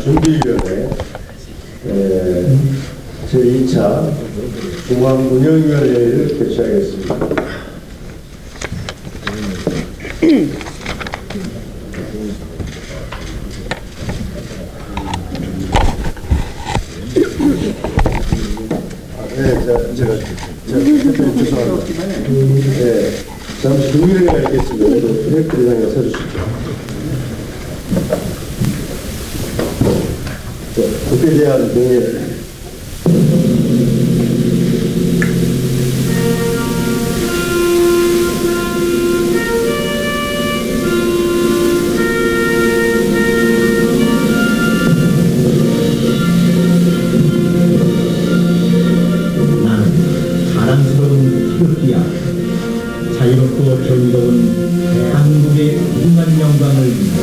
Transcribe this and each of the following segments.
준비위원회 제2차 중앙운영위원회를 개최하겠습니다. 제가 죄송합니다. 네, 잠시 준비를 해야겠습니다. 프로젝트장에 서주십시오. 국회에 대한 동의. 자유롭고 정의로운 대한민국의 무궁한 영광을 위하여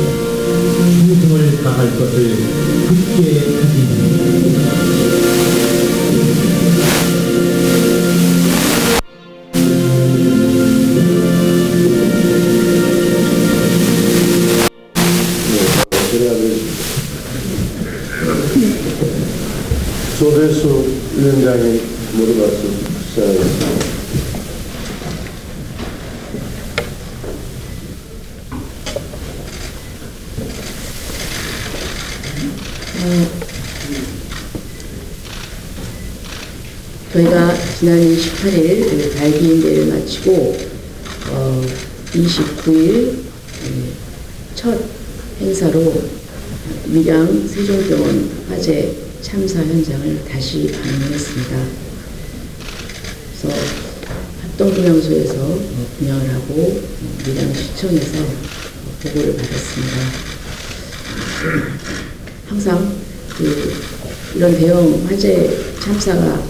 충성을 다할 것을 굳게 다짐합니다. 조대수 위원장이 물어봐서 시작하겠습니다. 저희가 지난 18일 발기인대를 마치고 29일 첫 행사로 밀양 세종병원 화재 참사 현장을 다시 방문했습니다. 그래서 합동분향소에서 분향을 하고 밀양시청에서 보고를 받았습니다. 항상 이런 대형 화재 참사가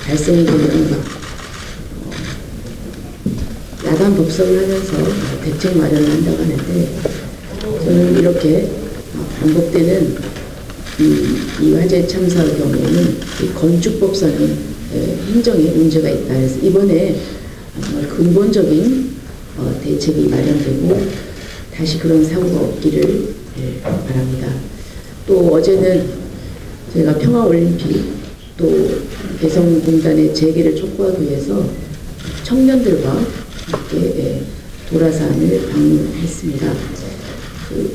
발생이 되면 야간 법석을 하면서 대책 마련을 한다고 하는데, 저는 이렇게 반복되는 이 화재 참사의 경우에는 이 건축법상의 행정에 문제가 있다. 그래서 이번에 정말 근본적인 대책이 마련되고 다시 그런 사고가 없기를 바랍니다. 또 어제는 저희가 평화올림픽 또 개성공단의 재개를 촉구하기 위해서 청년들과 함께 도라산을 방문했습니다.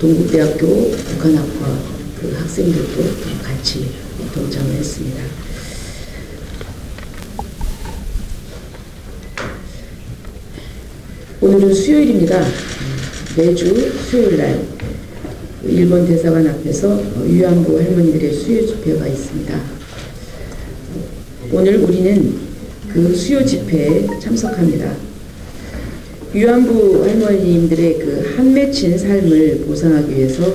동국대학교 북한학과 학생들도 같이 동참을 했습니다. 오늘은 수요일입니다. 매주 수요일날 일본 대사관 앞에서 위안부 할머니들의 수요 집회가 있습니다. 오늘 우리는 그 수요 집회에 참석합니다. 위안부 할머님들의 그 한 맺힌 삶을 보상하기 위해서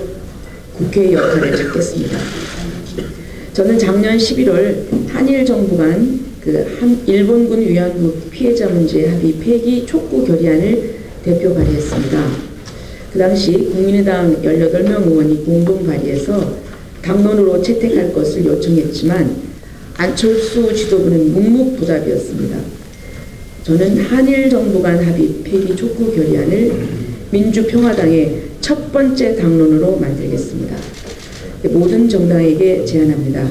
국회의 역할을 찾겠습니다. 저는 작년 11월 한일 정부 간 일본군 위안부 피해자 문제 합의 폐기 촉구 결의안을 대표 발의했습니다. 그 당시 국민의당 18명 의원이 공동 발의해서 당론으로 채택할 것을 요청했지만 안철수 지도부는 묵묵부답이었습니다. 저는 한일 정부 간 합의 폐기 촉구 결의안을 민주평화당의 첫 번째 당론으로 만들겠습니다. 모든 정당에게 제안합니다.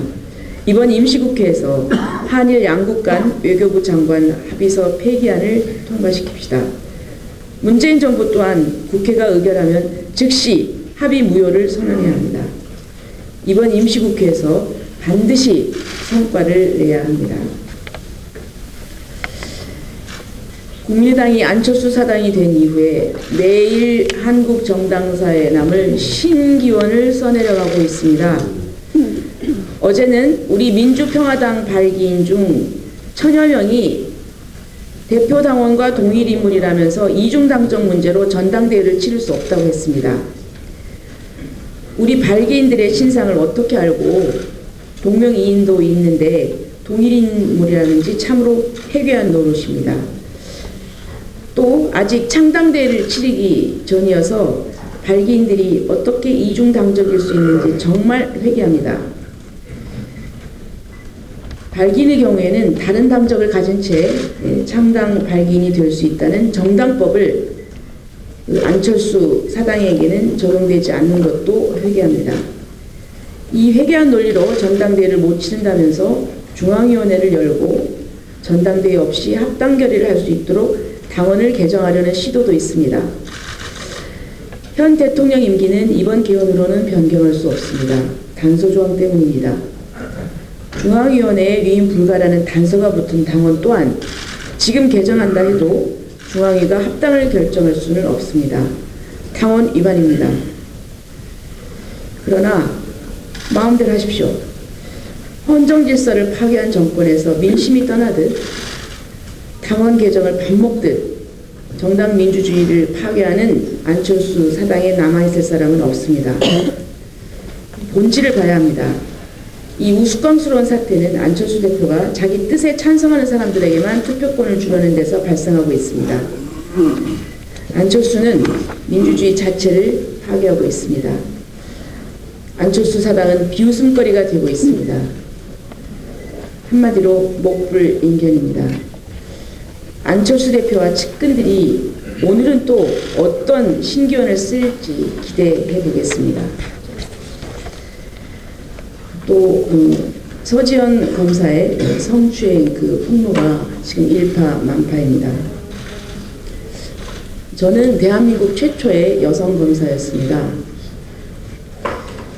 이번 임시국회에서 한일 양국 간 외교부 장관 합의서 폐기안을 통과시킵시다. 문재인 정부 또한 국회가 의결하면 즉시 합의 무효를 선언해야 합니다. 이번 임시국회에서 반드시 성과를 내야 합니다. 국민의당이 안철수 사당이 된 이후에 매일 한국 정당사에 남을 신기원을 써내려가고 있습니다. 어제는 우리 민주평화당 발기인 중 1000여 명이 대표당원과 동일인물이라면서 이중당적 문제로 전당대회를 치를 수 없다고 했습니다. 우리 발기인들의 신상을 어떻게 알고 동명이인도 있는데 동일인물이라는지 참으로 해괴한 노릇입니다. 또 아직 창당대회를 치르기 전이어서 발기인들이 어떻게 이중당적일 수 있는지 정말 회개합니다. 발기인의 경우에는 다른 당적을 가진 채 창당 발기인이 될 수 있다는 정당법을 안철수 사당에게는 적용되지 않는 것도 회개합니다. 이 회개한 논리로 전당대회를 못 치른다면서 중앙위원회를 열고 전당대회 없이 합당 결의를 할 수 있도록 당원을 개정하려는 시도도 있습니다. 현 대통령 임기는 이번 개헌으로는 변경할 수 없습니다. 단서 조항 때문입니다. 중앙위원회에 위임 불가라는 단서가 붙은 당원 또한 지금 개정한다 해도 중앙위가 합당을 결정할 수는 없습니다. 당원 위반입니다. 그러나 마음대로 하십시오. 헌정 질서를 파괴한 정권에서 민심이 떠나듯 당원 개정을 밥 먹듯 정당 민주주의를 파괴하는 안철수 사당에 남아있을 사람은 없습니다. 본질을 봐야 합니다. 이 우스꽝스러운 사태는 안철수 대표가 자기 뜻에 찬성하는 사람들에게만 투표권을 주려는 데서 발생하고 있습니다. 안철수는 민주주의 자체를 파괴하고 있습니다. 안철수 사당은 비웃음거리가 되고 있습니다. 한마디로 목불인견입니다. 안철수 대표와 측근들이 오늘은 또 어떤 신기원을 쓸지 기대해 보겠습니다. 또 서지현 검사의 성추행 그 폭로가 지금 일파만파입니다. 저는 대한민국 최초의 여성 검사였습니다.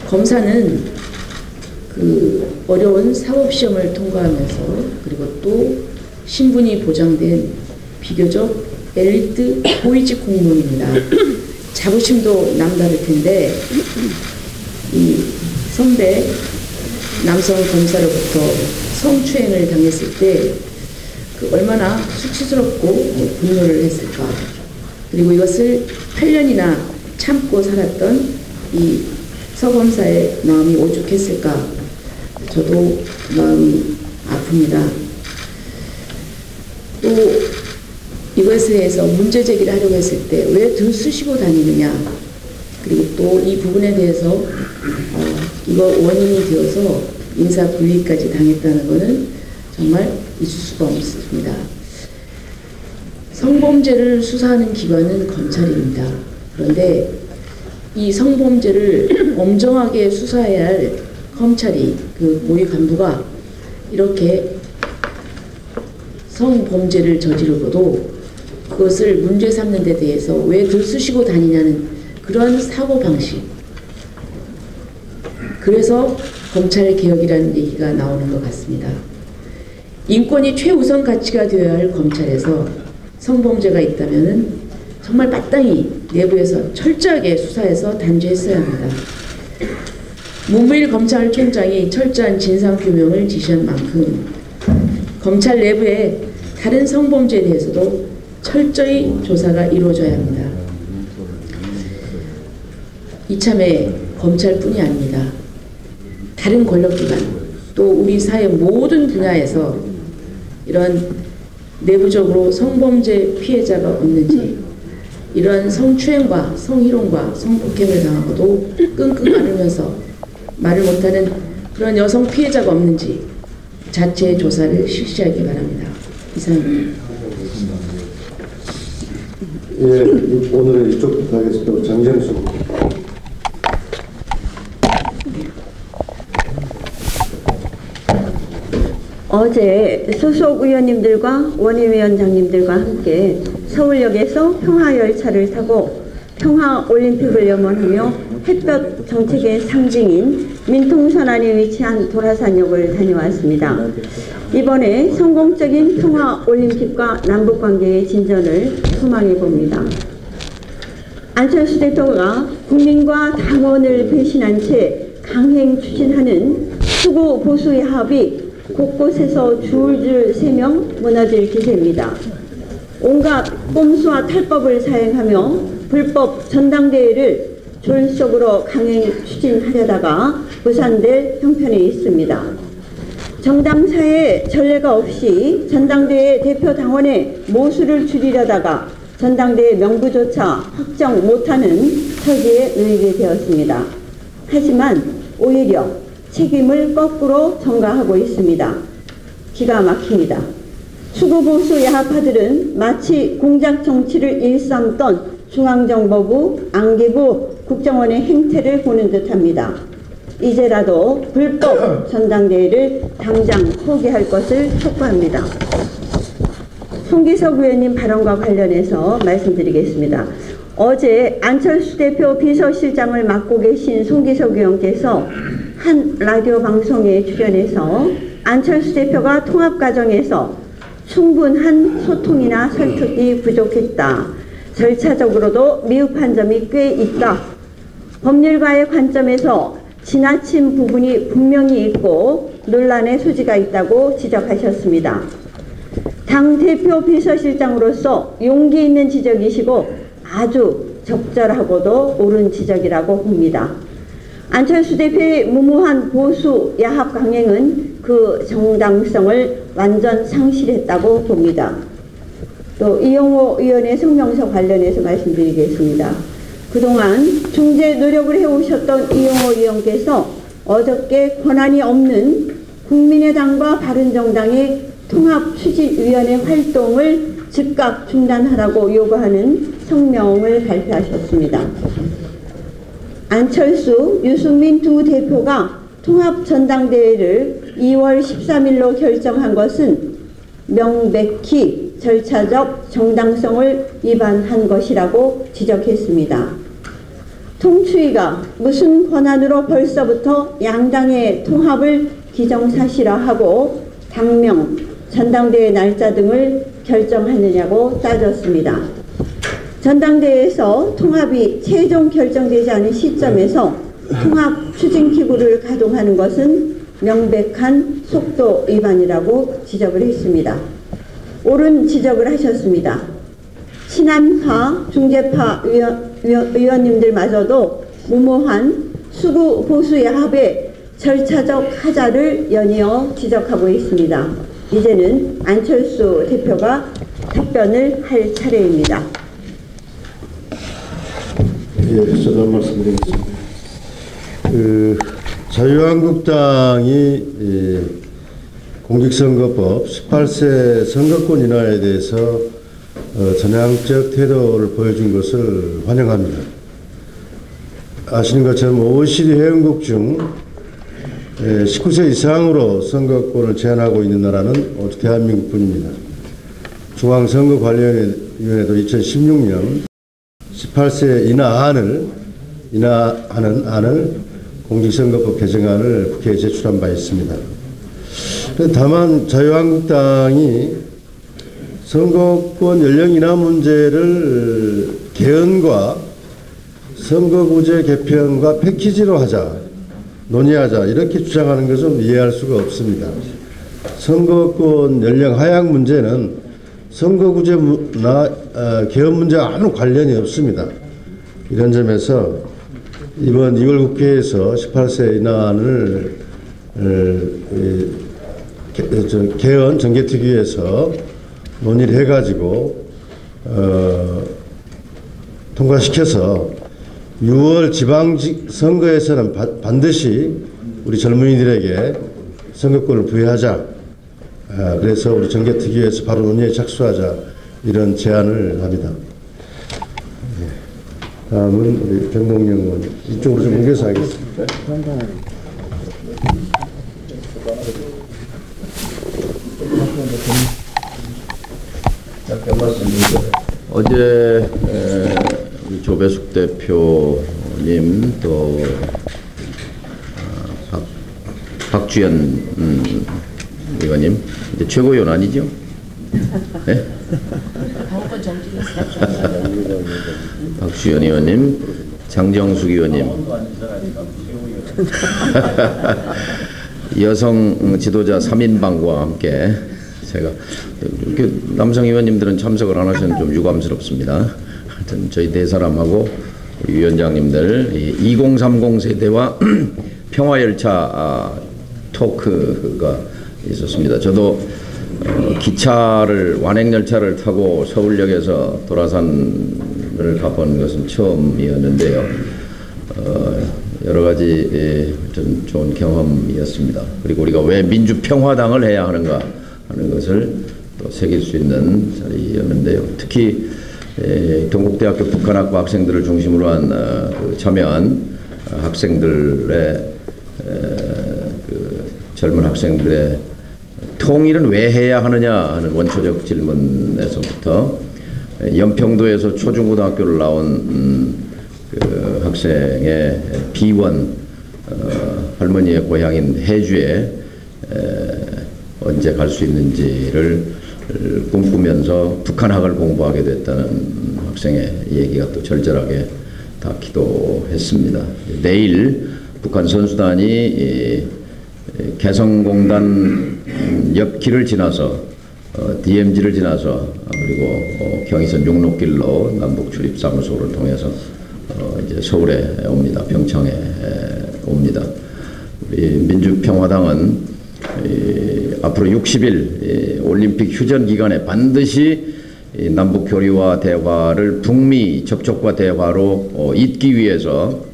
검사는 그 어려운 사법시험을 통과하면서 그리고 또 신분이 보장된 비교적 엘리트 고위직 공무원입니다. 자부심도 남다를 텐데 이 선배 남성 검사로부터 성추행을 당했을 때 그 얼마나 수치스럽고 분노를 했을까. 그리고 이것을 8년이나 참고 살았던 이 서검사의 마음이 오죽했을까. 저도 마음이 아픕니다. 또 이것에 대해서 문제 제기를 하려고 했을 때 왜 들쑤시고 다니느냐. 그리고 또 이 부분에 대해서 이거 원인이 되어서 인사 불이익까지 당했다는 것은 정말 있을 수가 없습니다. 성범죄를 수사하는 기관은 검찰입니다. 그런데 이 성범죄를 엄정하게 수사해야 할 검찰이 그 고위 간부가 이렇게 성범죄를 저지르고도 그것을 문제 삼는 데 대해서 왜 들쑤시고 다니냐는 그런 사고방식. 그래서 검찰 개혁이라는 얘기가 나오는 것 같습니다. 인권이 최우선 가치가 되어야 할 검찰에서 성범죄가 있다면 정말 마땅히 내부에서 철저하게 수사해서 단죄했어야 합니다. 문무일 검찰총장이 철저한 진상규명을 지시한 만큼 검찰 내부에 다른 성범죄에 대해서도 철저히 조사가 이루어져야 합니다. 이참에 검찰뿐이 아닙니다. 다른 권력기관 또 우리 사회 모든 분야에서 이런 내부적으로 성범죄 피해자가 없는지, 이런 성추행과 성희롱과 성폭행을 당하고도 끙끙 앓으면서 말을 못하는 그런 여성 피해자가 없는지 자체 조사를 실시하기 바랍니다. 이상입니다. 예, 오늘은 이쪽부터 하겠습니다. 장정수. 어제 소속 의원님들과 원외위원장님들과 함께 서울역에서 평화열차를 타고 평화올림픽을 염원하며 햇볕 정책의 상징인 민통선안에 위치한 도라산역을 다녀왔습니다. 이번에 성공적인 평화올림픽과 남북관계의 진전을 소망해 봅니다. 안철수 대표가 국민과 당원을 배신한 채 강행 추진하는 수구 보수의 합이 곳곳에서 줄줄 새며 무너질 기세입니다. 온갖 꼼수와 탈법을 사용하며 불법 전당대회를 졸속으로 강행 추진하려다가 무산될 형편에 있습니다. 정당사의 전례가 없이 전당대회 대표 당원의 모수를 줄이려다가 전당대회 명부조차 확정 못하는 처지에 놓이게 되었습니다. 하지만 오히려 책임을 거꾸로 전가하고 있습니다. 기가 막힙니다. 수구보수 야합파들은 마치 공작 정치를 일삼던 중앙정보부, 안개부, 국정원의 행태를 보는 듯합니다. 이제라도 불법 전당대회를 당장 포기할 것을 촉구합니다. 송기석 의원님 발언과 관련해서 말씀드리겠습니다. 어제 안철수 대표 비서실장을 맡고 계신 송기석 의원께서 한 라디오 방송에 출연해서 안철수 대표가 통합 과정에서 충분한 소통이나 설득이 부족했다. 절차적으로도 미흡한 점이 꽤 있다. 법률가의 관점에서 지나친 부분이 분명히 있고 논란의 소지가 있다고 지적하셨습니다. 당대표 비서실장으로서 용기 있는 지적이시고 아주 적절하고도 옳은 지적이라고 봅니다. 안철수 대표의 무모한 보수 야합 강행은 그 정당성을 완전 상실했다고 봅니다. 또 이용호 의원의 성명서 관련해서 말씀드리겠습니다. 그동안 중재 노력을 해오셨던 이용호 의원께서 어저께 권한이 없는 국민의당과 바른정당의 통합추진위원회 활동을 즉각 중단하라고 요구하는 성명을 발표하셨습니다. 안철수, 유승민 두 대표가 통합전당대회를 2월 13일로 결정한 것은 명백히 절차적 정당성을 위반한 것이라고 지적했습니다. 통추위가 무슨 권한으로 벌써부터 양당의 통합을 기정사실화하고 당명, 전당대회 날짜 등을 결정하느냐고 따졌습니다. 전당대회에서 통합이 최종 결정되지 않은 시점에서 통합 추진기구를 가동하는 것은 명백한 속도 위반이라고 지적을 했습니다. 옳은 지적을 하셨습니다. 친한파, 중재파 의원님들마저도 무모한 수구 보수 야합의 절차적 하자를 연이어 지적하고 있습니다. 이제는 안철수 대표가 답변을 할 차례입니다. 예, 저도 말씀드리겠습니다. 자유한국당이 공직선거법 18세 선거권 인하에 대해서 전향적 태도를 보여준 것을 환영합니다. 아시는 것처럼 OECD 회원국 중 19세 이상으로 선거권을 제한하고 있는 나라는 오직 대한민국뿐입니다. 중앙선거관리위원회도 2016년 18세 인하하는 안을 공직선거법 개정안을 국회에 제출한 바 있습니다. 다만 자유한국당이 선거권 연령 인하 문제를 개헌과 선거구제 개편과 패키지로 논의하자 이렇게 주장하는 것은 이해할 수가 없습니다. 선거권 연령 하향 문제는 선거구제나 개헌 문제와 아무 관련이 없습니다. 이런 점에서 이번 2월 국회에서 18세 인하안을 개헌 정개특위에서 논의를 해가지고 통과시켜서 6월 지방선거에서는 반드시 우리 젊은이들에게 선거권을 부여하자. 그래서 우리 정개특위에서 바로 논의에 착수하자. 이런 제안을 합니다. 다음은 우리 정동영 의원 이쪽으로 좀 옮겨서 하겠습니다. 잠깐 말씀드리죠. 어제 우리 조배숙 대표님 또 박주연 의원님 이제 최고위원 아니죠? 네? 박주연 의원님, 장정숙 의원님, 여성 지도자 3인방과 함께 제가 이렇게 남성 의원님들은 참석을 안 하셔서 좀 유감스럽습니다. 하여튼 저희 네 사람하고 위원장님들 2030 세대와 평화열차 토크가 있었습니다. 저도 기차를 완행열차를 타고 서울역에서 도라산을 가본 것은 처음이었는데요. 여러 가지 좀 좋은 경험이었습니다. 그리고 우리가 왜 민주평화당을 해야 하는가 하는 것을 또 새길 수 있는 자리였는데요. 특히 동국대학교 북한학부 학생들을 중심으로 한 참여한 학생들의 그 젊은 학생들의 통일은 왜 해야 하느냐 하는 원초적 질문에서부터 연평도에서 초중고등학교를 나온 그 학생의 비원 할머니의 고향인 해주에 언제 갈 수 있는지를 꿈꾸면서 북한학을 공부하게 됐다는 학생의 얘기가 또 절절하게 닿기도 했습니다. 내일 북한 선수단이 개성공단 옆 길을 지나서 DMZ를 지나서 그리고 경의선 육로길로 남북 출입 사무소를 통해서 이제 서울에 옵니다. 평창에 옵니다. 우리 민주평화당은 앞으로 60일 올림픽 휴전 기간에 반드시 남북 교류와 대화를 북미 접촉과 대화로 잇기 위해서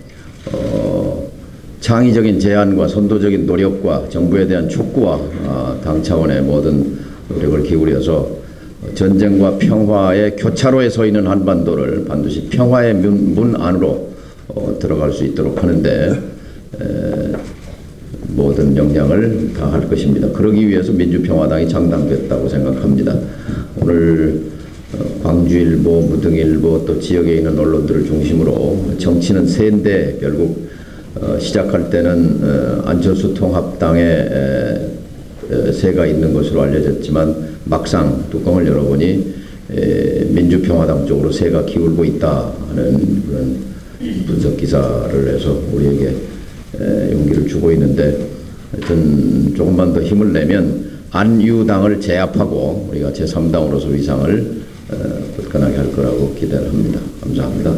창의적인 제안과 선도적인 노력과 정부에 대한 촉구와 당 차원의 모든 노력을 기울여서 전쟁과 평화의 교차로에 서 있는 한반도를 반드시 평화의 문 안으로 들어갈 수 있도록 하는데 모든 역량을 다할 것입니다. 그러기 위해서 민주평화당이 창당됐다고 생각합니다. 오늘 광주일보, 무등일보 또 지역에 있는 언론들을 중심으로 정치는 세인데 결국 시작할 때는 안철수 통합당에 새가 있는 것으로 알려졌지만 막상 뚜껑을 열어보니 민주평화당 쪽으로 새가 기울고 있다 하는 그런 분석 기사를 해서 우리에게 용기를 주고 있는데 하여튼 조금만 더 힘을 내면 안유당을 제압하고 우리가 제3당으로서 위상을 굳건하게 할 거라고 기대를 합니다. 감사합니다.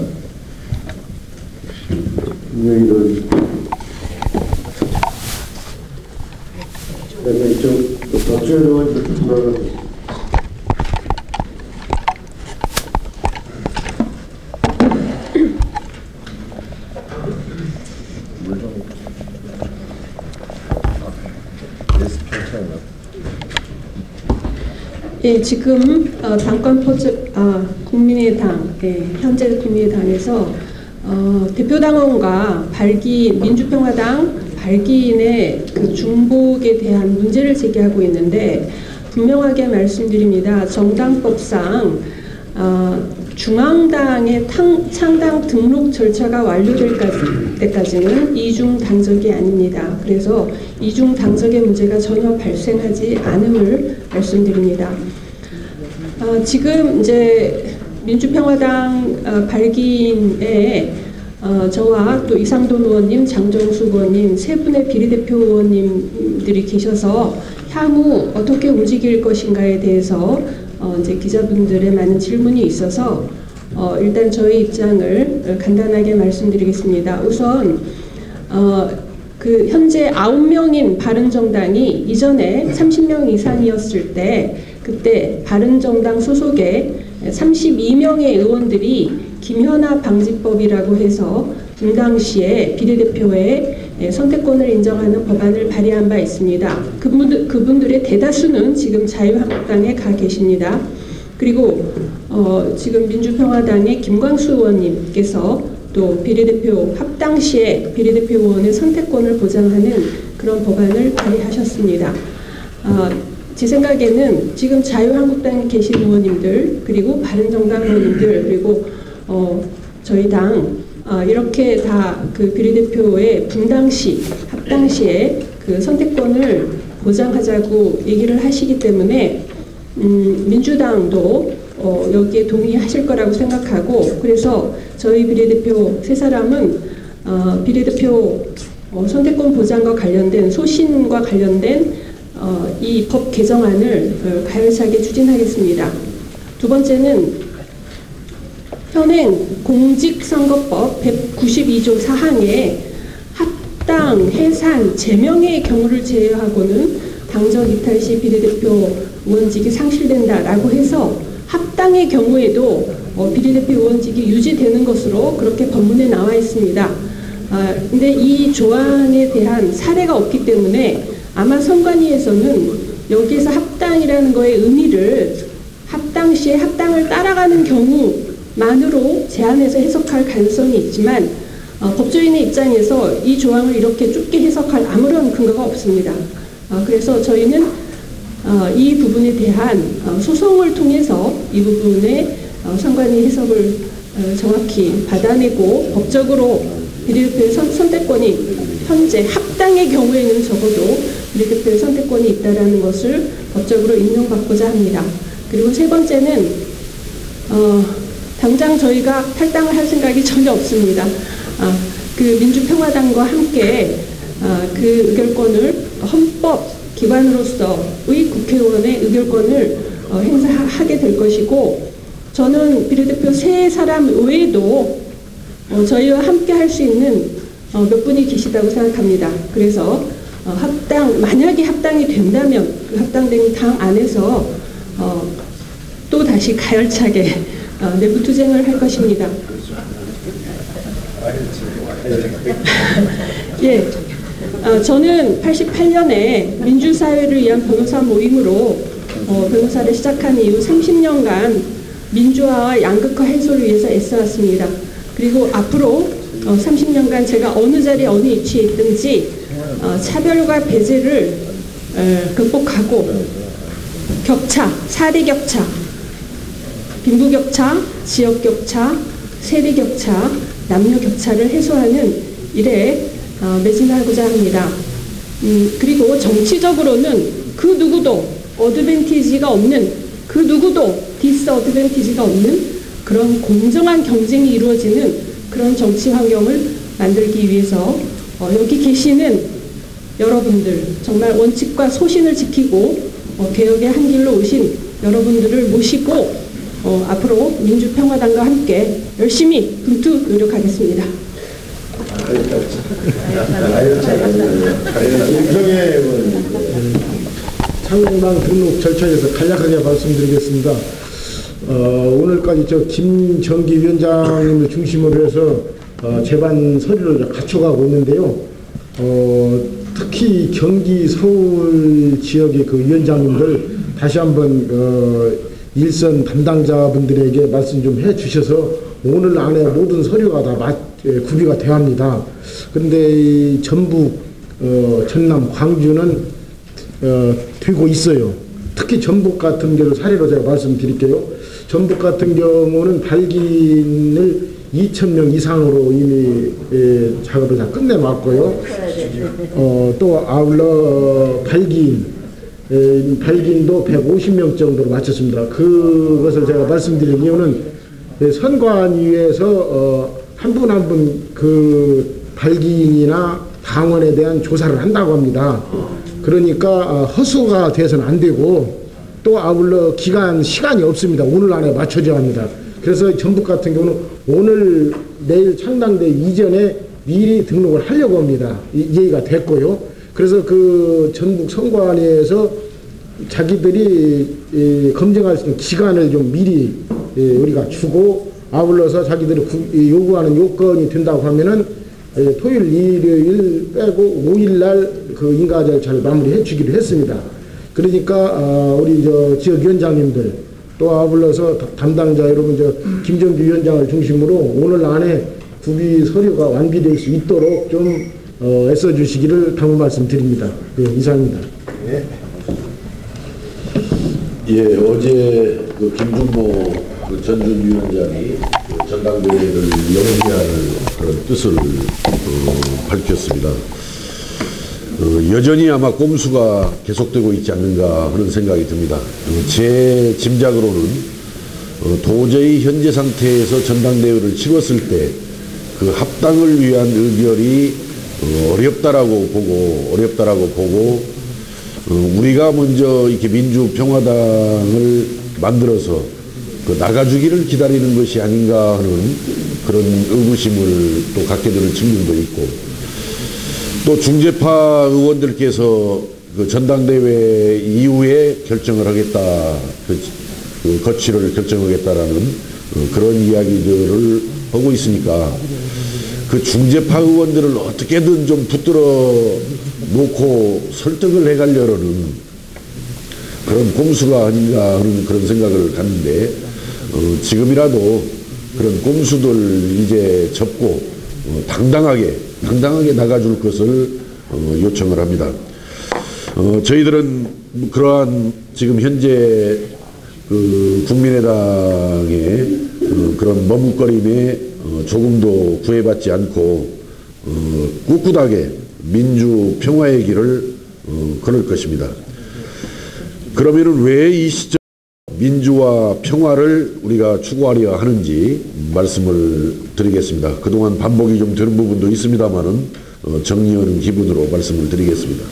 그다음에 이쪽 박주현 의원님부터 돌아가겠습니다. 예, 지금 당권 포집 국민의당, 현재 국민의당에서 대표당원과 민주평화당 발기인의 그 중복에 대한 문제를 제기하고 있는데 분명하게 말씀드립니다. 정당법상 중앙당의 창당 등록 절차가 완료될 때까지는 이중 당적이 아닙니다. 그래서 이중 당적의 문제가 전혀 발생하지 않음을 말씀드립니다. 지금 이제 민주평화당 발기인에 저와 또 이상돈 의원님, 장정숙 의원님 세 분의 비례대표 의원님들이 계셔서 향후 어떻게 움직일 것인가에 대해서 이제 기자분들의 많은 질문이 있어서 일단 저희 입장을 간단하게 말씀드리겠습니다. 우선 그 현재 9명인 바른정당이 이전에 30명 이상이었을 때 그때 바른정당 소속의 32명의 의원들이 김현아 방지법이라고 해서 분당시에 비례대표의 선택권을 인정하는 법안을 발의한 바 있습니다. 그분들의 대다수는 지금 자유한국당에 가 계십니다. 그리고 지금 민주평화당의 김광수 의원님께서 또 비례대표 합당시에 비례대표 의원의 선택권을 보장하는 그런 법안을 발의하셨습니다. 제 생각에는 지금 자유한국당에 계신 의원님들 그리고 바른정당 의원님들 그리고 저희 당 이렇게 다 그 비례대표의 분당시 합당시에 그 선택권을 보장하자고 얘기를 하시기 때문에 민주당도 여기에 동의하실 거라고 생각하고 그래서 저희 비례대표 세 사람은 비례대표 선택권 보장과 관련된 소신과 관련된 이 법 개정안을 가열차게 추진하겠습니다. 두 번째는 현행 공직선거법 192조 4항에 합당, 해산, 제명의 경우를 제외하고는 당적 이탈 시 비례대표 의원직이 상실된다라고 해서 합당의 경우에도 비례대표 의원직이 유지되는 것으로 그렇게 법문에 나와 있습니다. 근데 이 조항에 대한 사례가 없기 때문에 아마 선관위에서는 여기에서 합당이라는 거의 의미를 합당 시에 합당을 따라가는 경우만으로 제한해서 해석할 가능성이 있지만 법조인의 입장에서 이 조항을 이렇게 좁게 해석할 아무런 근거가 없습니다. 그래서 저희는 이 부분에 대한 소송을 통해서 이 부분에 선관위 해석을 정확히 받아내고 법적으로 비례대표의 선택권이 현재 합당의 경우에는 적어도 비례대표의 선택권이 있다는 것을 법적으로 인정받고자 합니다. 그리고 세 번째는 당장 저희가 탈당을 할 생각이 전혀 없습니다. 그 민주평화당과 함께 그 의결권을 헌법 기관으로서의 국회의원의 의결권을 행사하게 될 것이고, 저는 비례대표 세 사람 외에도 저희와 함께 할 수 있는 몇 분이 계시다고 생각합니다. 그래서 만약에 합당이 된다면 그 합당된 당 안에서 또 다시 가열차게 내부 투쟁을 할 것입니다. 예, 저는 88년에 민주사회를 위한 변호사 모임으로 변호사를 시작한 이후 30년간 민주화와 양극화 해소를 위해서 애써왔습니다. 그리고 앞으로 30년간 제가 어느 자리에 어느 위치에 있든지 차별과 배제를 극복하고 격차, 사대 격차, 빈부 격차, 지역 격차, 세대 격차, 남녀 격차를 해소하는 일에 매진하고자 합니다. 그리고 정치적으로는 그 누구도 어드밴티지가 없는, 그 누구도 디스어드밴티지가 없는 그런 공정한 경쟁이 이루어지는 그런 정치 환경을 만들기 위해서 여기 계시는 여러분들, 정말 원칙과 소신을 지키고 개혁의 한 길로 오신 여러분들을 모시고 앞으로 민주평화당과 함께 열심히 분투 노력하겠습니다. 창당 등록 절차에서 간략하게 말씀드리겠습니다. 오늘까지 김정기 위원장님을 중심으로 해서 제반 서류를 갖춰가고 있는데요. 특히 경기 서울 지역의 그 위원장님들 다시 한번 일선 담당자분들에게 말씀 좀 해주셔서 오늘 안에 모든 서류가 다 구비가 되어 합니다. 그런데 전북, 전남, 광주는 되고 있어요. 특히 전북 같은 경우 사례로 제가 말씀드릴게요. 전북 같은 경우는 발기인을 2,000명 이상으로 이미 작업을 다 끝내놨고요. 또 아울러 발기인도 150명 정도로 마쳤습니다. 그것을 제가 말씀드린 이유는 선관위에서 한 분 한 분 그 발기인이나 당원에 대한 조사를 한다고 합니다. 그러니까 허수가 돼서는 안 되고 또 아울러 시간이 없습니다. 오늘 안에 맞춰져야 합니다. 그래서 전북 같은 경우는 오늘 내일 창당대 이전에 미리 등록을 하려고 합니다. 이해가 됐고요. 그래서 그 전북 선관위에서 자기들이 검증할 수 있는 기간을 좀 미리 우리가 주고, 아울러서 자기들이 요구하는 요건이 된다고 하면은 토요일, 일요일 빼고 5일날 그 인가 절차를 마무리해 주기로 했습니다. 그러니까 우리 지역위원장님들 또 아울러서 담당자 여러분 김정기 위원장을 중심으로 오늘 안에 구비 서류가 완비될 수 있도록 좀 애써 주시기를 당부 말씀드립니다. 네, 이상입니다. 예. 예, 어제 그 김준모 그 전준위원장이 그 전당대회를 연기하는 그런 뜻을 밝혔습니다. 여전히 아마 꼼수가 계속되고 있지 않는가 하는 생각이 듭니다. 제 짐작으로는 도저히 현재 상태에서 전당대회를 치렀을 때 그 합당을 위한 의결이 어렵다라고 보고 우리가 먼저 이렇게 민주평화당을 만들어서 그 나가주기를 기다리는 것이 아닌가 하는 그런 의구심을 또 갖게 되는 측면도 있고, 또 중재파 의원들께서 그 전당대회 이후에 결정을 하겠다, 그 거취를 결정하겠다라는 그런 이야기들을 하고 있으니까 그 중재파 의원들을 어떻게든 좀 붙들어 놓고 설득을 해가려는 그런 꼼수가 아닌가 하는 그런 생각을 갖는데, 지금이라도 그런 꼼수들 이제 접고 당당하게 나가줄 것을 요청을 합니다. 저희들은 그러한 지금 현재 그 국민의당의 그런 머뭇거림에 조금도 구애받지 않고 꿋꿋하게 민주 평화의 길을 걸을 것입니다. 그러면은 왜 이 시점 민주와 평화를 우리가 추구하려 하는지 말씀을 드리겠습니다. 그동안 반복이 좀 되는 부분도 있습니다만은 정리하는 기분으로 말씀을 드리겠습니다.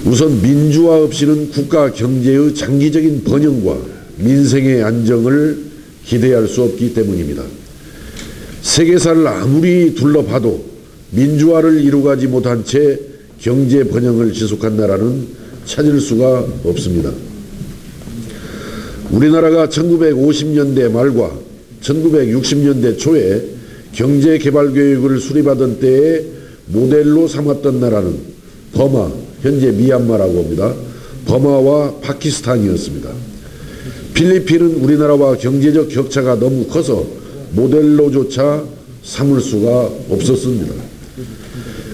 우선 민주화 없이는 국가 경제의 장기적인 번영과 민생의 안정을 기대할 수 없기 때문입니다. 세계사를 아무리 둘러봐도 민주화를 이루가지 못한 채 경제 번영을 지속한 나라는 찾을 수가 없습니다. 우리나라가 1950년대 말과 1960년대 초에 경제개발교육을 수립하던 때에 모델로 삼았던 나라는 버마, 현재 미얀마라고 합니다. 버마와 파키스탄이었습니다. 필리핀은 우리나라와 경제적 격차가 너무 커서 모델로조차 삼을 수가 없었습니다.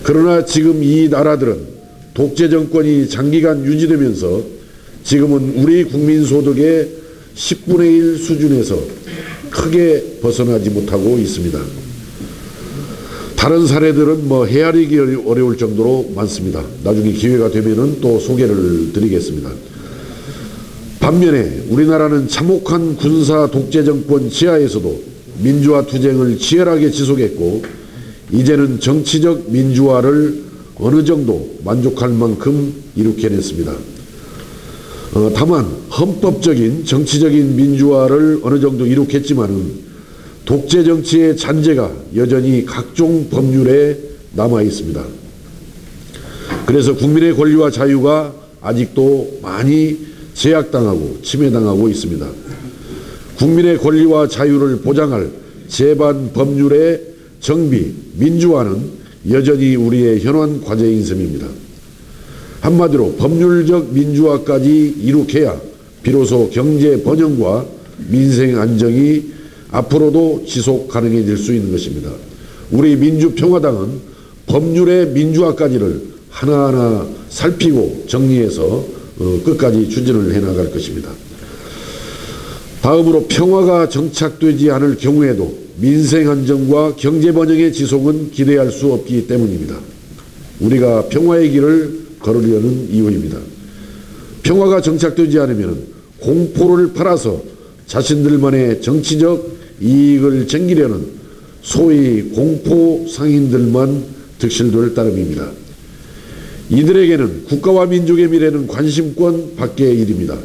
그러나 지금 이 나라들은 독재 정권이 장기간 유지되면서 지금은 우리 국민 소득의 10분의 1 수준에서 크게 벗어나지 못하고 있습니다. 다른 사례들은 헤아리기 어려울 정도로 많습니다. 나중에 기회가 되면은 또 소개를 드리겠습니다. 반면에 우리나라는 참혹한 군사 독재 정권 지하에서도 민주화 투쟁을 치열하게 지속했고 이제는 정치적 민주화를 어느 정도 만족할 만큼 이룩해냈습니다. 다만 헌법적인 정치적인 민주화를 어느 정도 이룩했지만은 독재 정치의 잔재가 여전히 각종 법률에 남아 있습니다. 그래서 국민의 권리와 자유가 아직도 많이 제약당하고 침해당하고 있습니다. 국민의 권리와 자유를 보장할 제반 법률의 정비, 민주화는 여전히 우리의 현안 과제인 셈입니다. 한마디로 법률적 민주화까지 이룩해야 비로소 경제 번영과 민생 안정이 앞으로도 지속 가능해질 수 있는 것입니다. 우리 민주평화당은 법률의 민주화까지를 하나하나 살피고 정리해서 끝까지 추진을 해나갈 것입니다. 다음으로 평화가 정착되지 않을 경우에도 민생 안정과 경제 번영의 지속은 기대할 수 없기 때문입니다. 우리가 평화의 길을 걸으려는 이유입니다. 평화가 정착되지 않으면 공포를 팔아서 자신들만의 정치적 이익을 챙기려는 소위 공포 상인들만 득실될 따름입니다. 이들에게는 국가와 민족의 미래는 관심권 밖의 일입니다.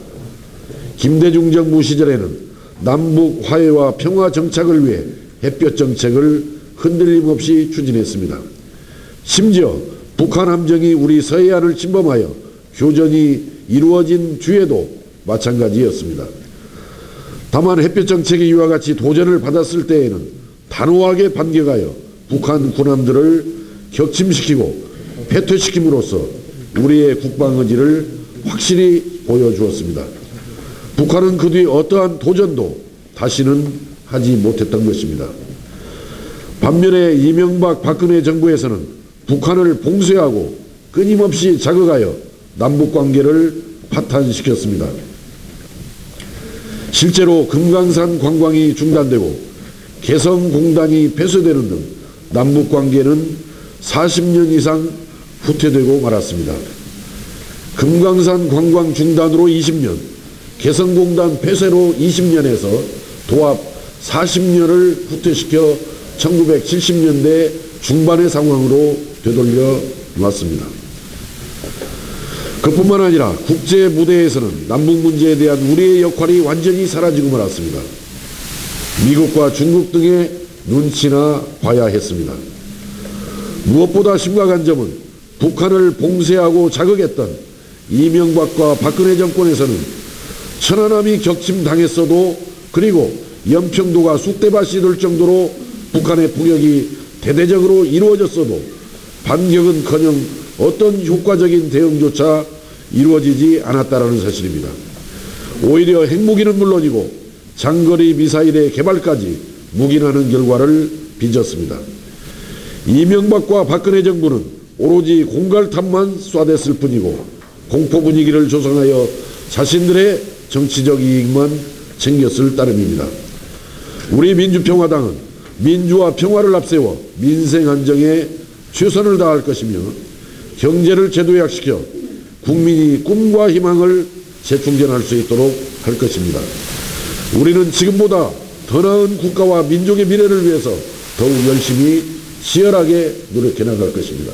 김대중 정부 시절에는 남북 화해와 평화 정착을 위해 햇볕 정책을 흔들림 없이 추진했습니다. 심지어 북한 함정이 우리 서해안을 침범하여 교전이 이루어진 뒤에도 마찬가지였습니다. 다만 햇볕 정책이 이와 같이 도전을 받았을 때에는 단호하게 반격하여 북한 군함들을 격침시키고 패퇴시킴으로써 우리의 국방 의지를 확실히 보여주었습니다. 북한은 그 뒤 어떠한 도전도 다시는 하지 못했던 것입니다. 반면에 이명박 박근혜 정부에서는 북한을 봉쇄하고 끊임없이 자극하여 남북관계를 파탄시켰습니다. 실제로 금강산 관광이 중단되고 개성공단이 폐쇄되는 등 남북관계는 40년 이상 후퇴되고 말았습니다. 금강산 관광 중단으로 20년, 개성공단 폐쇄로 20년에서 도합 40년을 후퇴시켜 1970년대 중반의 상황으로 되돌려 놨습니다. 그뿐만 아니라 국제 무대에서는 남북 문제에 대한 우리의 역할이 완전히 사라지고 말았습니다. 미국과 중국 등의 눈치나 봐야 했습니다. 무엇보다 심각한 점은 북한을 봉쇄하고 자극했던 이명박과 박근혜 정권에서는 천안함이 격침당했어도 그리고 연평도가 쑥대밭이 될 정도로 북한의 폭격이 대대적으로 이루어졌어도 반격은커녕 어떤 효과적인 대응조차 이루어지지 않았다는 사실입니다. 오히려 핵무기는 물론이고 장거리 미사일의 개발까지 묵인하는 결과를 빚었습니다. 이명박과 박근혜 정부는 오로지 공갈탑만 쏴댔을 뿐이고 공포 분위기를 조성하여 자신들의 정치적 이익만 챙겼을 따름입니다. 우리 민주평화당은 민주와 평화를 앞세워 민생 안정에 최선을 다할 것이며 경제를 재도약시켜 국민이 꿈과 희망을 재충전할 수 있도록 할 것입니다. 우리는 지금보다 더 나은 국가와 민족의 미래를 위해서 더욱 열심히 치열하게 노력해 나갈 것입니다.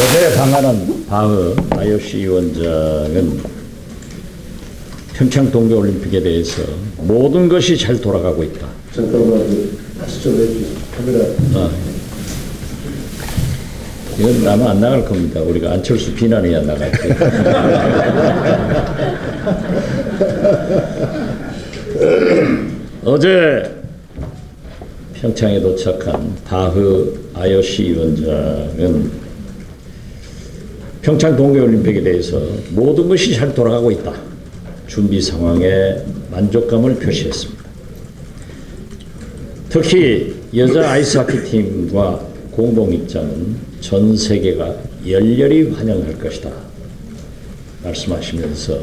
어제 방한한 바흐 IOC 위원장은 평창 동계올림픽에 대해서 모든 것이 잘 돌아가고 있다. 잠깐만 다시 좀 해주세요. 카메라. 이건 아마 안 나갈 겁니다. 우리가 안철수 비난해야 나갈 거예요. 어제 평창에 도착한 바흐 IOC 위원장은 평창 동계올림픽에 대해서 모든 것이 잘 돌아가고 있다. 준비 상황에 만족감을 표시했습니다. 특히 여자 아이스하키 팀과 공동 입장은 전 세계가 열렬히 환영할 것이다 말씀하시면서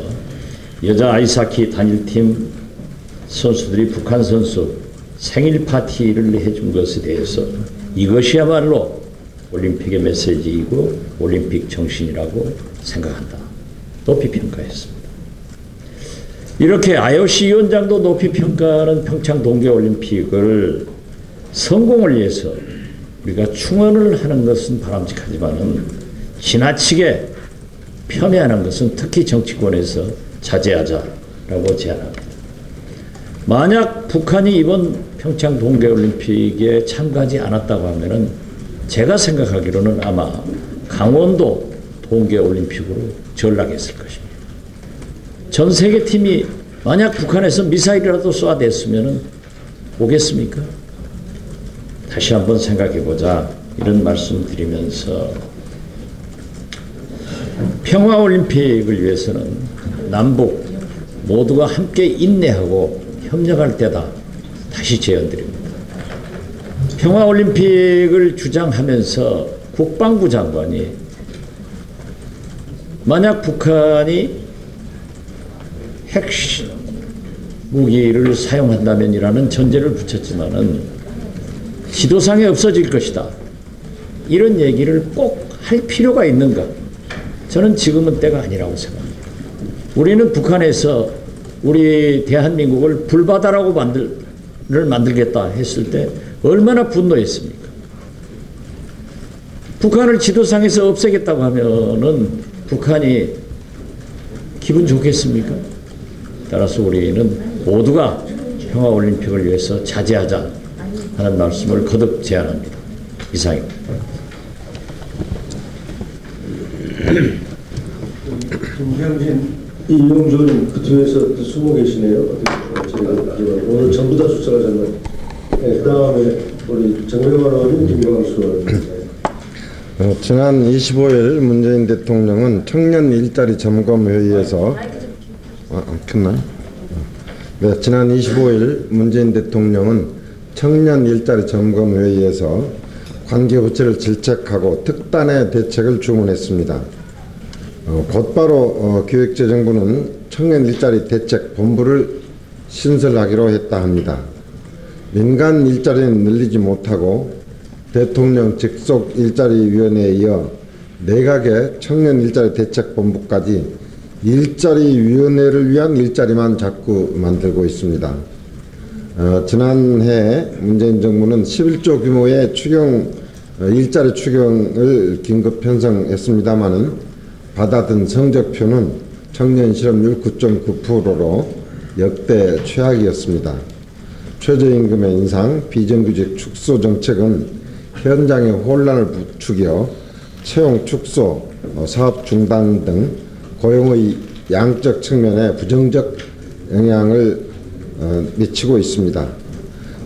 여자 아이스하키 단일팀 선수들이 북한 선수 생일 파티를 해준 것에 대해서 이것이야말로 올림픽의 메시지이고 올림픽 정신이라고 생각한다. 높이 평가했습니다. 이렇게 IOC 위원장도 높이 평가하는 평창 동계올림픽을 성공을 위해서 우리가 충원을 하는 것은 바람직하지만은 지나치게 폄훼하는 것은 특히 정치권에서 자제하자라고 제안합니다. 만약 북한이 이번 평창 동계올림픽에 참가하지 않았다고 하면은 제가 생각하기로는 아마 강원도 동계올림픽으로 전락했을 것입니다. 전 세계 팀이 만약 북한에서 미사일이라도 쏘아댔으면 오겠습니까? 다시 한번 생각해보자 이런 말씀 드리면서 평화올림픽을 위해서는 남북 모두가 함께 인내하고 협력할 때다 다시 제언드립니다. 평화올림픽을 주장하면서 국방부 장관이 만약 북한이 핵 무기를 사용한다면이라는 전제를 붙였지만은 지도상에 없어질 것이다. 이런 얘기를 꼭 할 필요가 있는가? 저는 지금은 때가 아니라고 생각합니다. 우리는 북한에서 우리 대한민국을 불바다라고 만들겠다 했을 때 얼마나 분노했습니까? 북한을 지도상에서 없애겠다고 하면은 북한이 기분 좋겠습니까? 따라서 우리는 모두가 평화올림픽을 위해서 자제하자 하는 말씀을 거듭 제안합니다. 이상입니다. 김경진, 이용준 그 뒤에서 숨어 계시네요. 오늘 전부 다 출석하셨나요? 네, 그 다음에 우리 정명환 의원님, 김광수 의원님. 지난 25일 문재인 대통령은 청년 일자리 점검 회의에서 켰나요? 네, 지난 25일 문재인 대통령은 청년 일자리 점검 회의에서 관계부처를 질책하고 특단의 대책을 주문했습니다. 곧바로 기획재정부는 청년 일자리 대책 본부를 신설하기로 했다 합니다. 민간 일자리는 늘리지 못하고 대통령 직속 일자리위원회에 이어 내각의 청년 일자리 대책 본부까지 일자리위원회를 위한 일자리만 자꾸 만들고 있습니다. 지난해 문재인 정부는 11조 규모의 일자리 추경을 긴급 편성했습니다마는 받아든 성적표는 청년 실업률 9.9%로 역대 최악이었습니다. 최저임금의 인상, 비정규직 축소 정책은 현장의 혼란을 부추겨 채용 축소, 사업 중단 등 고용의 양적 측면에 부정적 영향을 미치고 있습니다.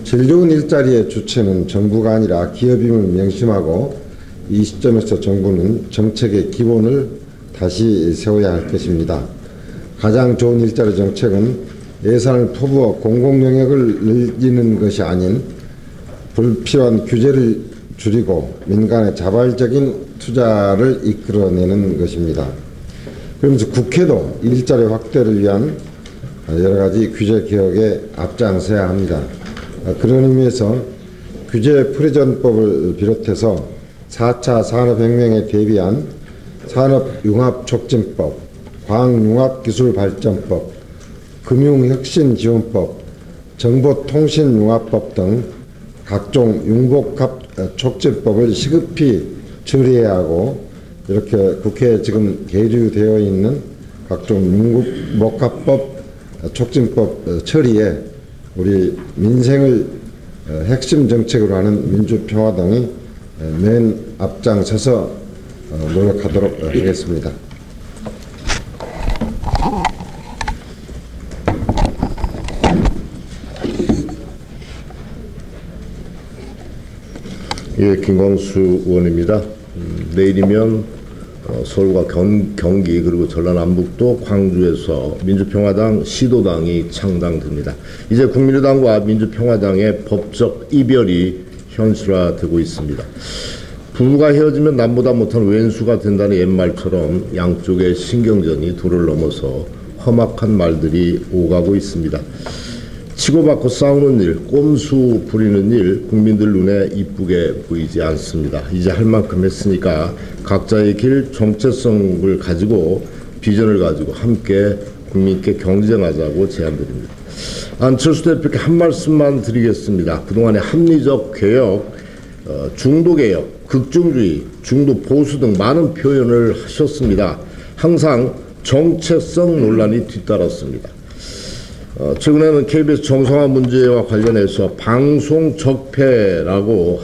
질 좋은 일자리의 주체는 정부가 아니라 기업임을 명심하고 이 시점에서 정부는 정책의 기본을 다시 세워야 할 것입니다. 가장 좋은 일자리 정책은 예산을 퍼부어 공공 영역을 늘리는 것이 아닌 불필요한 규제를 줄이고 민간의 자발적인 투자를 이끌어내는 것입니다. 그러면서 국회도 일자리 확대를 위한 여러 가지 규제 개혁에 앞장서야 합니다. 그런 의미에서 규제 프리전법을 비롯해서 4차 산업혁명에 대비한 산업융합촉진법, 과학융합기술발전법, 금융혁신지원법, 정보통신융합법 등 각종 융복합촉진법을 시급히 처리해야 하고, 이렇게 국회에 지금 계류되어 있는 각종 융복합법 촉진법 처리에 우리 민생을 핵심 정책으로 하는 민주평화당이 맨 앞장서서 노력하도록 하겠습니다. 예, 김광수 의원입니다. 내일이면 서울과 경기 그리고 전라남북도 광주에서 민주평화당 시도당이 창당됩니다. 이제 국민의당과 민주평화당의 법적 이별이 현실화되고 있습니다. 부부가 헤어지면 남보다 못한 왼수가 된다는 옛말처럼 양쪽의 신경전이 도를 넘어서 험악한 말들이 오가고 있습니다. 치고받고 싸우는 일, 꼼수 부리는 일, 국민들 눈에 이쁘게 보이지 않습니다. 이제 할 만큼 했으니까 각자의 길, 정체성을 가지고 비전을 가지고 함께 국민께 경쟁하자고 제안드립니다. 안철수 대표께 한 말씀만 드리겠습니다. 그동안의 합리적 개혁, 중도개혁, 극중주의, 중도 보수 등 많은 표현을 하셨습니다. 항상 정체성 논란이 뒤따랐습니다. 최근에는 KBS 정상화 문제와 관련해서 방송 적폐라고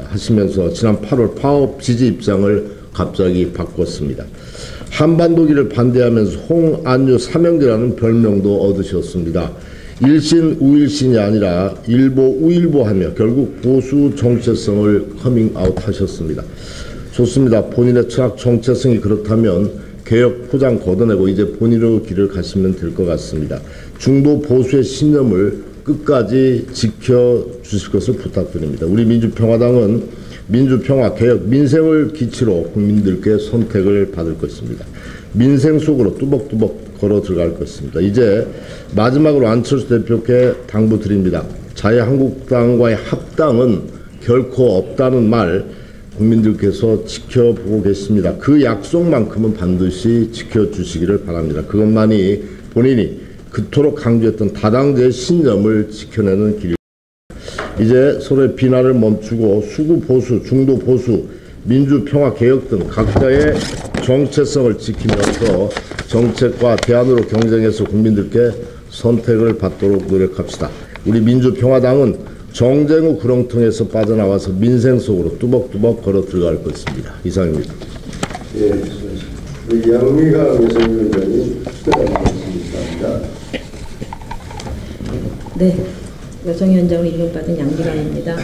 하시면서 지난 8월 파업 지지 입장을 갑자기 바꿨습니다. 한반도기를 반대하면서 홍안유 삼형제라는 별명도 얻으셨습니다. 일신 우일신이 아니라 일보 우일보하며 결국 보수 정체성을 커밍아웃 하셨습니다. 좋습니다. 본인의 철학 정체성이 그렇다면 개혁 포장 걷어내고 이제 본인의 길을 가시면 될 것 같습니다. 중도 보수의 신념을 끝까지 지켜주실 것을 부탁드립니다. 우리 민주평화당은 민주평화, 개혁, 민생을 기치로 국민들께 선택을 받을 것입니다. 민생 속으로 뚜벅뚜벅 걸어 들어갈 것입니다. 이제 마지막으로 안철수 대표께 당부드립니다. 자유한국당과의 합당은 결코 없다는 말 국민들께서 지켜보고 계십니다. 그 약속만큼은 반드시 지켜주시기를 바랍니다. 그것만이 본인이 그토록 강조했던 다당제의 신념을 지켜내는 길입니다. 이제 서로의 비난을 멈추고 수구 보수, 중도 보수, 민주평화 개혁 등 각자의 정체성을 지키면서 정책과 대안으로 경쟁해서 국민들께 선택을 받도록 노력합시다. 우리 민주평화당은 정쟁 후 구렁텅이에서 빠져나와서 민생 속으로 뚜벅뚜벅 걸어 들어갈 것입니다. 이상입니다. 예, 양미가 여성위원장이 특별한 말씀이십니다. 네, 여성위원장으로 임명받은 양미강입니다.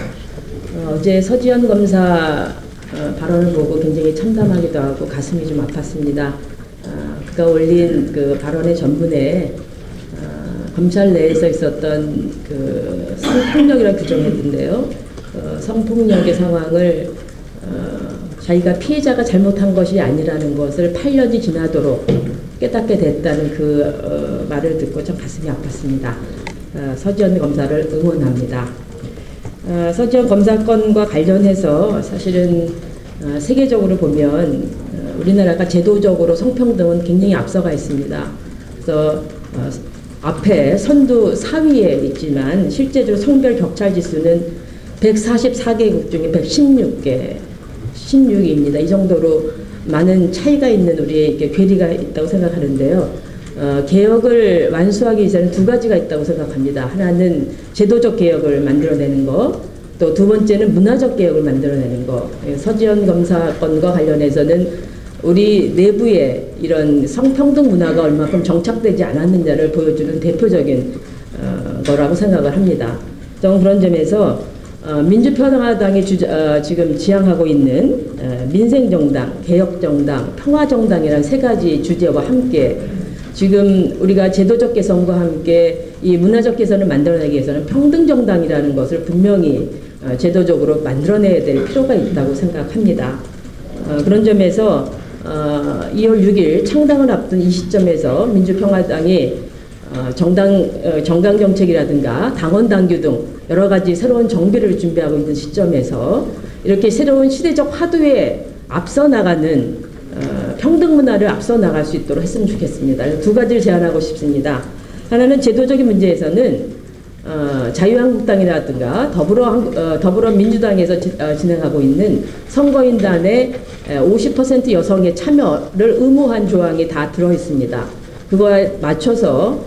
어제 서지현 검사 발언을 보고 굉장히 참담하기도 하고 가슴이 좀 아팠습니다. 그가 올린 그 발언의 전문에 검찰 내에서 있었던 그 성폭력이라고 규정했는데요. 성폭력의 상황을 자기가 피해자가 잘못한 것이 아니라는 것을 8년이 지나도록 깨닫게 됐다는 그 말을 듣고 참 가슴이 아팠습니다. 서지현 검사를 응원합니다. 서지현 검사 건과 관련해서 사실은 세계적으로 보면 우리나라가 제도적으로 성평등은 굉장히 앞서가 있습니다. 그래서 앞에 선두 4위에 있지만 실제로 성별 격차 지수는 144개국 중에 116입니다. 이 정도로 많은 차이가 있는 우리에게 괴리가 있다고 생각하는데요. 개혁을 완수하기 위해서는 두 가지가 있다고 생각합니다. 하나는 제도적 개혁을 만들어내는 것, 또 두 번째는 문화적 개혁을 만들어내는 것. 서지현 검사 건과 관련해서는 우리 내부에 이런 성평등 문화가 얼마큼 정착되지 않았느냐를 보여주는 대표적인 거라고 생각을 합니다. 그런 점에서 민주평화당이 지금 지향하고 있는 민생정당, 개혁정당, 평화정당이라는 세 가지 주제와 함께 지금 우리가 제도적 개선과 함께 이 문화적 개선을 만들어내기 위해서는 평등정당이라는 것을 분명히 제도적으로 만들어내야 될 필요가 있다고 생각합니다. 그런 점에서 2월 6일 창당을 앞둔 이 시점에서 민주평화당이 정당정책이라든가 당원당규 등 여러 가지 새로운 정비를 준비하고 있는 시점에서 이렇게 새로운 시대적 화두에 앞서 나가는 평등 문화를 앞서 나갈 수 있도록 했으면 좋겠습니다. 두 가지를 제안하고 싶습니다. 하나는 제도적인 문제에서는 자유한국당이라든가 더불어민주당에서 진행하고 있는 선거인단의 50% 여성의 참여를 의무한 조항이 다 들어있습니다. 그거에 맞춰서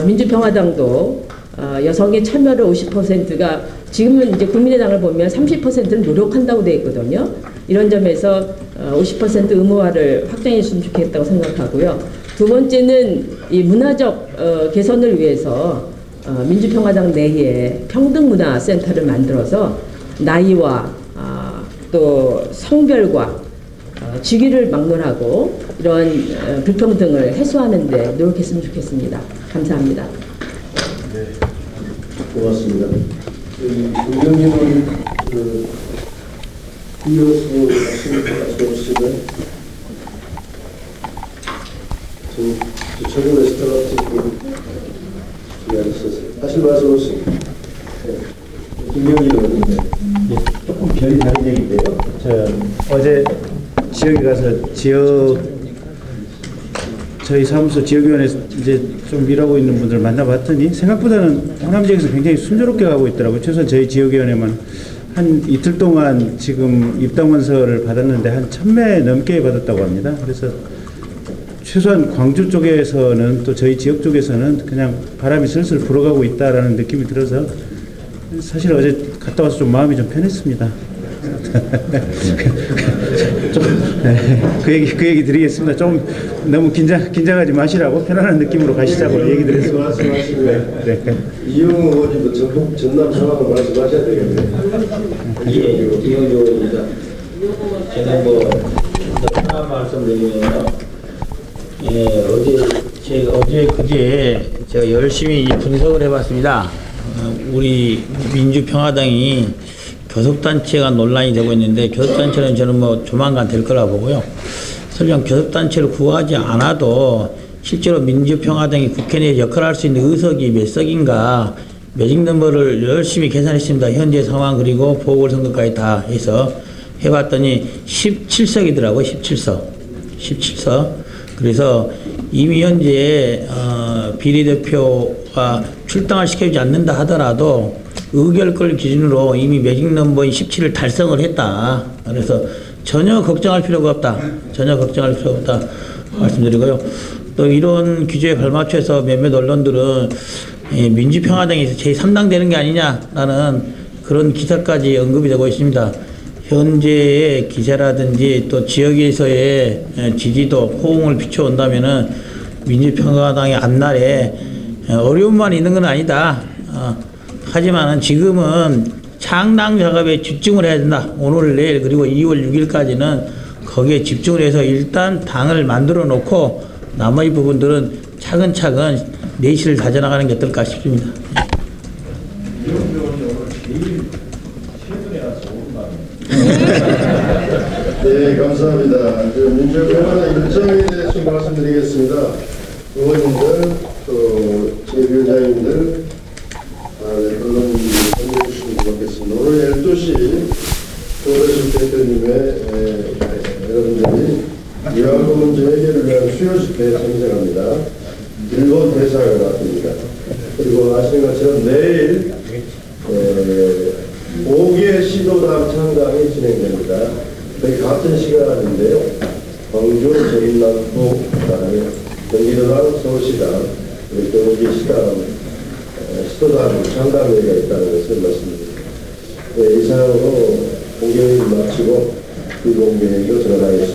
민주평화당도 여성의 참여를 50%가 지금은 이제 국민의당을 보면 30%를 노력한다고 되어 있거든요. 이런 점에서 50% 의무화를 확정했으면 좋겠다고 생각하고요. 두 번째는 이 문화적 개선을 위해서 민주평화당 내에 평등문화센터를 만들어서 나이와 또 성별과 직위를 막론하고 이런 불평등을 해소하는 데 노력했으면 좋겠습니다. 감사합니다. 네, 고맙습니다. 김경민은 이어서 말씀하시면 지금 최고 스타트 하실 말씀 없습니다. 김경민 의원님. 조금 별이 다른 얘기인데요. 어제 지역에 가서 저희 사무소 지역위원회에서 이제 좀 일하고 있는 분들 만나봤더니 생각보다는 호남 지역에서 굉장히 순조롭게 가고 있더라고요. 최소한 저희 지역위원회만 한 이틀 동안 지금 입당원서를 받았는데 한 1000매 넘게 받았다고 합니다. 그래서 최소한 광주 쪽에서는 또 저희 지역 쪽에서는 그냥 바람이 슬슬 불어가고 있다라는 느낌이 들어서 사실 어제 갔다 와서 좀 마음이 좀 편했습니다. 그 얘기 드리겠습니다. 좀 너무 긴장하지 마시라고 편안한 느낌으로 가시자고 얘기 드렸습니다. 말씀하시는데 이용우 의원님도 전북 전남 상황을 말씀하셔야 되겠네요. 이용우 의원입니다. 제가 하나 말씀드리면요. 어제 그제 제가 열심히 분석을 해봤습니다. 우리 민주평화당이 교섭단체가 논란이 되고 있는데 교섭단체는 저는 조만간 될 거라 보고요. 설령 교섭단체를 구하지 않아도 실제로 민주평화당이 국회 내에 역할할 수 있는 의석이 몇 석인가 매직 넘버를 열심히 계산했습니다. 현재 상황 그리고 보궐선거까지 다 해서 해봤더니 17석이더라고요. 17석. 그래서 이미 현재 비례대표가 출당을 시켜주지 않는다 하더라도 의결권 기준으로 이미 매직 넘버인 17을 달성을 했다. 그래서 전혀 걱정할 필요가 없다. 말씀드리고요. 또 이런 규제에 걸맞춰서 몇몇 언론들은 민주평화당에서 제3당 되는 게 아니냐라는 그런 기사까지 언급이 되고 있습니다. 현재의 기사라든지 또 지역에서의 지지도, 호응을 비춰온다면은 민주평화당의 앞날에 어려움만 있는 건 아니다. 하지만은 지금은 창당 작업에 집중을 해야 된다. 오늘, 내일, 그리고 2월 6일까지는 거기에 집중을 해서 일단 당을 만들어 놓고 나머지 부분들은 차근차근 내실을 다져나가는 게 어떨까 싶습니다. 네, 감사합니다. 민주평화당 일정에 대해서 말씀드리겠습니다. 의원님들, 또 제위원장님들, 언론인들 참여해 주시면 고맙겠습니다. 오늘 12시 조대수 대표님의 여러분들이 위안부 문제 해결을 위한 수요 집회에 참석합니다. 일본 대사가 나왔습니다. 그리고 아시는 것처럼 내일 5개 시도당 창당이 진행됩니다. 거의 같은 시간인데요. 광주, 전남북, 그다음에 경기도당, 서울시당, 그리고 경기시당, 시도당 창당회의가 있다는 것을 말씀드립니다. 네, 이상으로 공개회의를 마치고 그 공개회의로 들어가겠습니다.